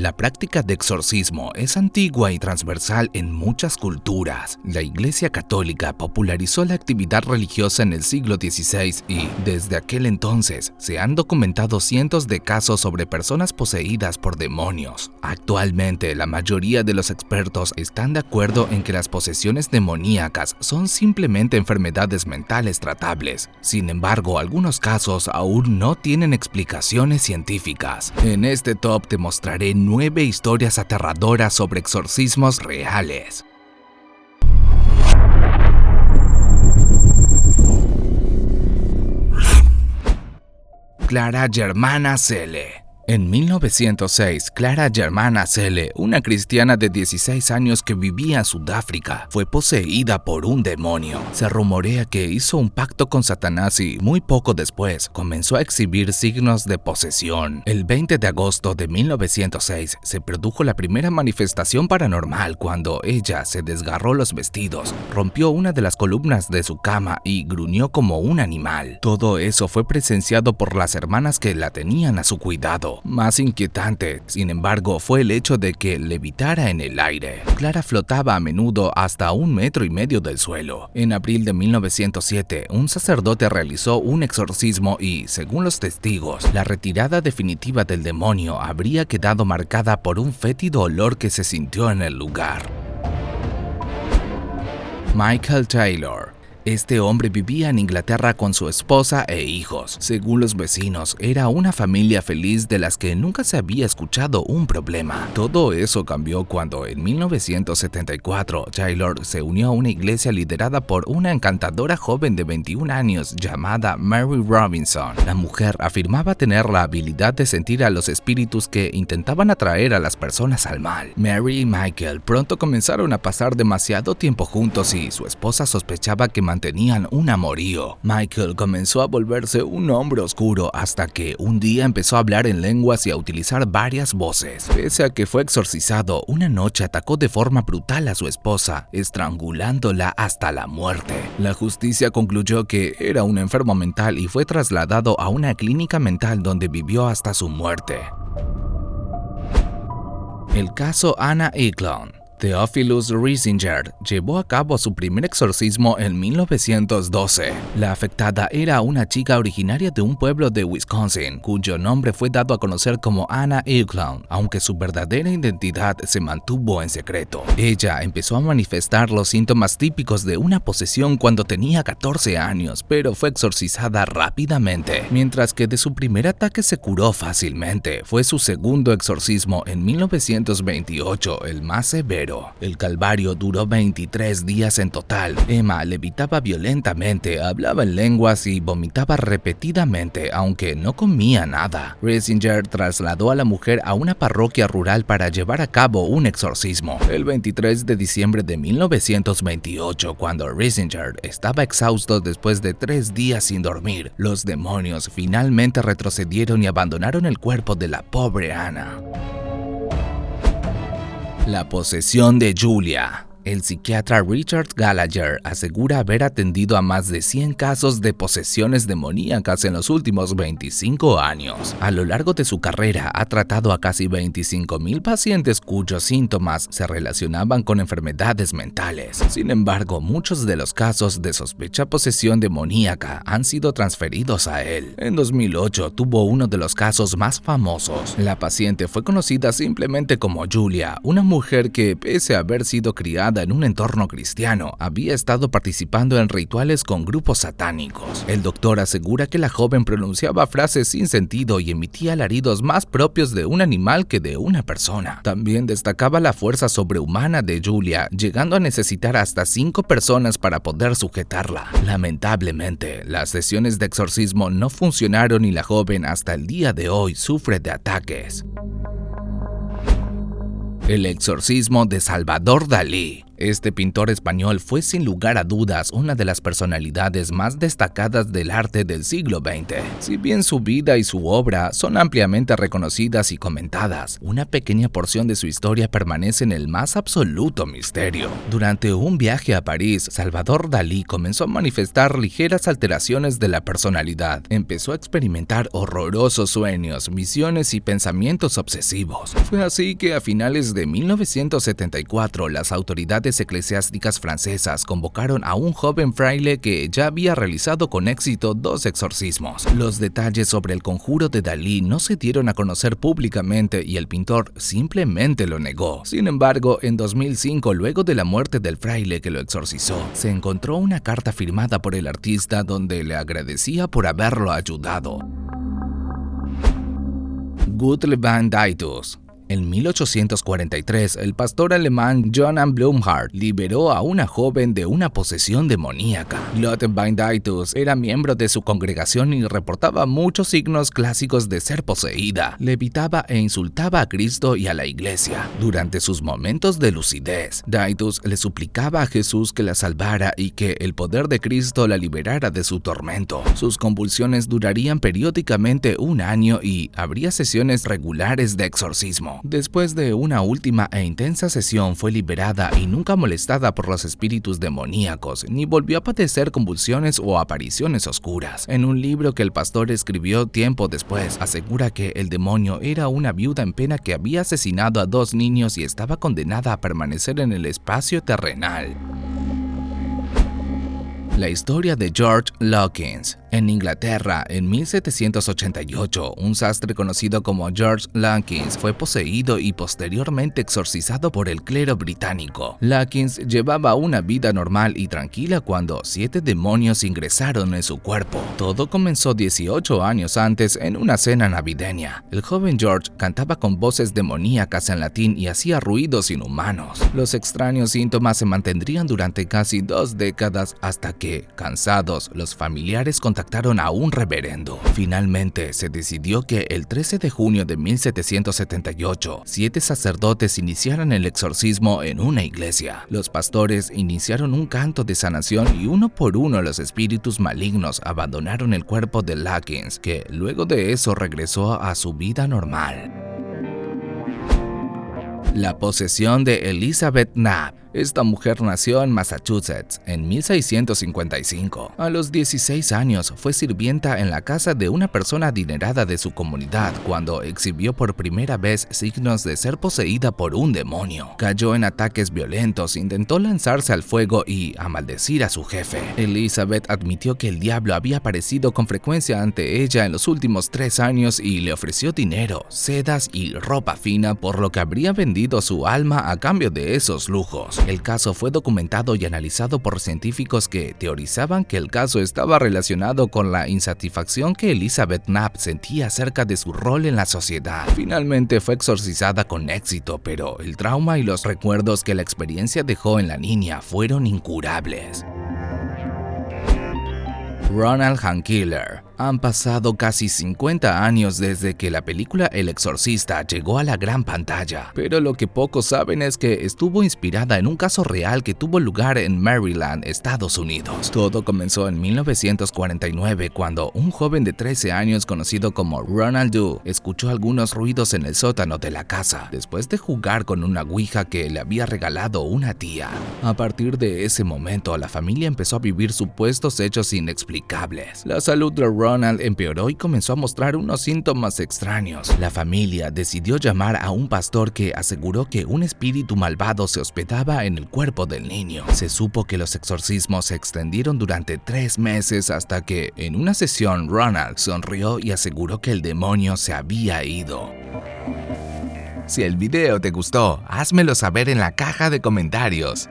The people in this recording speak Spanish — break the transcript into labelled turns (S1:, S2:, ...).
S1: La práctica de exorcismo es antigua y transversal en muchas culturas. La Iglesia Católica popularizó la actividad religiosa en el siglo XVI y, desde aquel entonces, se han documentado cientos de casos sobre personas poseídas por demonios. Actualmente, la mayoría de los expertos están de acuerdo en que las posesiones demoníacas son simplemente enfermedades mentales tratables. Sin embargo, algunos casos aún no tienen explicaciones científicas. En este top te mostraré 9 historias aterradoras sobre exorcismos reales. Clara Germana Celle. En 1906, Clara Germana Celle, una cristiana de 16 años que vivía en Sudáfrica, fue poseída por un demonio. Se rumorea que hizo un pacto con Satanás y, muy poco después, comenzó a exhibir signos de posesión. El 20 de agosto de 1906 se produjo la primera manifestación paranormal cuando ella se desgarró los vestidos, rompió una de las columnas de su cama y gruñó como un animal. Todo eso fue presenciado por las hermanas que la tenían a su cuidado. Más inquietante, sin embargo, fue el hecho de que levitara en el aire. Clara flotaba a menudo hasta 1,5 metros del suelo. En abril de 1907, un sacerdote realizó un exorcismo y, según los testigos, la retirada definitiva del demonio habría quedado marcada por un fétido olor que se sintió en el lugar. Michael Taylor. Este hombre vivía en Inglaterra con su esposa e hijos. Según los vecinos, era una familia feliz de las que nunca se había escuchado un problema. Todo eso cambió cuando en 1974 Taylor se unió a una iglesia liderada por una encantadora joven de 21 años llamada Mary Robinson. La mujer afirmaba tener la habilidad de sentir a los espíritus que intentaban atraer a las personas al mal. Mary y Michael pronto comenzaron a pasar demasiado tiempo juntos y su esposa sospechaba que mantenían un amorío. Michael comenzó a volverse un hombre oscuro hasta que un día empezó a hablar en lenguas y a utilizar varias voces. Pese a que fue exorcizado, una noche atacó de forma brutal a su esposa, estrangulándola hasta la muerte. La justicia concluyó que era un enfermo mental y fue trasladado a una clínica mental donde vivió hasta su muerte. El caso Anna Eklund. Theophilus Riesinger llevó a cabo su primer exorcismo en 1912. La afectada era una chica originaria de un pueblo de Wisconsin, cuyo nombre fue dado a conocer como Anna Eklund, aunque su verdadera identidad se mantuvo en secreto. Ella empezó a manifestar los síntomas típicos de una posesión cuando tenía 14 años, pero fue exorcizada rápidamente. Mientras que de su primer ataque se curó fácilmente, fue su segundo exorcismo en 1928, el más severo. El calvario duró 23 días en total. Emma levitaba violentamente, hablaba en lenguas y vomitaba repetidamente, aunque no comía nada. Riesinger trasladó a la mujer a una parroquia rural para llevar a cabo un exorcismo. El 23 de diciembre de 1928, cuando Riesinger estaba exhausto después de 3 días sin dormir, los demonios finalmente retrocedieron y abandonaron el cuerpo de la pobre Anna. La posesión de Julia. El psiquiatra Richard Gallagher asegura haber atendido a más de 100 casos de posesiones demoníacas en los últimos 25 años. A lo largo de su carrera ha tratado a casi 25,000 pacientes cuyos síntomas se relacionaban con enfermedades mentales. Sin embargo, muchos de los casos de sospecha posesión demoníaca han sido transferidos a él. En 2008 tuvo uno de los casos más famosos. La paciente fue conocida simplemente como Julia, una mujer que, pese a haber sido criada en un entorno cristiano, había estado participando en rituales con grupos satánicos. El doctor asegura que la joven pronunciaba frases sin sentido y emitía alaridos más propios de un animal que de una persona. También destacaba la fuerza sobrehumana de Julia, llegando a necesitar hasta 5 personas para poder sujetarla. Lamentablemente, las sesiones de exorcismo no funcionaron y la joven hasta el día de hoy sufre de ataques. El exorcismo de Salvador Dalí. Este pintor español fue sin lugar a dudas una de las personalidades más destacadas del arte del siglo XX. Si bien su vida y su obra son ampliamente reconocidas y comentadas, una pequeña porción de su historia permanece en el más absoluto misterio. Durante un viaje a París, Salvador Dalí comenzó a manifestar ligeras alteraciones de la personalidad. Empezó a experimentar horrorosos sueños, visiones y pensamientos obsesivos. Fue así que a finales de 1974, las autoridades eclesiásticas francesas convocaron a un joven fraile que ya había realizado con éxito 2 exorcismos. Los detalles sobre el conjuro de Dalí no se dieron a conocer públicamente y el pintor simplemente lo negó. Sin embargo, en 2005, luego de la muerte del fraile que lo exorcizó, se encontró una carta firmada por el artista donde le agradecía por haberlo ayudado. Gudle van Dietus. En 1843, el pastor alemán Johann Blumhardt liberó a una joven de una posesión demoníaca. Lotte van Dietus era miembro de su congregación y reportaba muchos signos clásicos de ser poseída. Levitaba e insultaba a Cristo y a la iglesia. Durante sus momentos de lucidez, Dietus le suplicaba a Jesús que la salvara y que el poder de Cristo la liberara de su tormento. Sus convulsiones durarían periódicamente 1 año y habría sesiones regulares de exorcismo. Después de una última e intensa sesión fue liberada y nunca molestada por los espíritus demoníacos, ni volvió a padecer convulsiones o apariciones oscuras. En un libro que el pastor escribió tiempo después, asegura que el demonio era una viuda en pena que había asesinado a 2 niños y estaba condenada a permanecer en el espacio terrenal. La historia de George Lawkins. En Inglaterra, en 1788, un sastre conocido como George Lawkins fue poseído y posteriormente exorcizado por el clero británico. Lawkins llevaba una vida normal y tranquila cuando 7 demonios ingresaron en su cuerpo. Todo comenzó 18 años antes en una cena navideña. El joven George cantaba con voces demoníacas en latín y hacía ruidos inhumanos. Los extraños síntomas se mantendrían durante casi 2 décadas hasta que, cansados, los familiares contactaron a un reverendo. Finalmente, se decidió que el 13 de junio de 1778, 7 sacerdotes iniciaran el exorcismo en una iglesia. Los pastores iniciaron un canto de sanación y uno por uno los espíritus malignos abandonaron el cuerpo de Lawkins, que luego de eso regresó a su vida normal. La posesión de Elizabeth Knapp. Esta mujer nació en Massachusetts en 1655. A los 16 años fue sirvienta en la casa de una persona adinerada de su comunidad cuando exhibió por primera vez signos de ser poseída por un demonio. Cayó en ataques violentos, intentó lanzarse al fuego y a maldecir a su jefe. Elizabeth admitió que el diablo había aparecido con frecuencia ante ella en los últimos 3 años y le ofreció dinero, sedas y ropa fina, por lo que habría vendido su alma a cambio de esos lujos. El caso fue documentado y analizado por científicos que teorizaban que el caso estaba relacionado con la insatisfacción que Elizabeth Knapp sentía acerca de su rol en la sociedad. Finalmente fue exorcizada con éxito, pero el trauma y los recuerdos que la experiencia dejó en la niña fueron incurables. Ronald Handkiller. Han pasado casi 50 años desde que la película El Exorcista llegó a la gran pantalla, pero lo que pocos saben es que estuvo inspirada en un caso real que tuvo lugar en Maryland, Estados Unidos. Todo comenzó en 1949 cuando un joven de 13 años conocido como Ronald Doe escuchó algunos ruidos en el sótano de la casa, después de jugar con una ouija que le había regalado una tía. A partir de ese momento, la familia empezó a vivir supuestos hechos inexplicables. La salud de Ronald empeoró y comenzó a mostrar unos síntomas extraños. La familia decidió llamar a un pastor que aseguró que un espíritu malvado se hospedaba en el cuerpo del niño. Se supo que los exorcismos se extendieron durante 3 meses hasta que, en una sesión, Ronald sonrió y aseguró que el demonio se había ido. Si el video te gustó, házmelo saber en la caja de comentarios.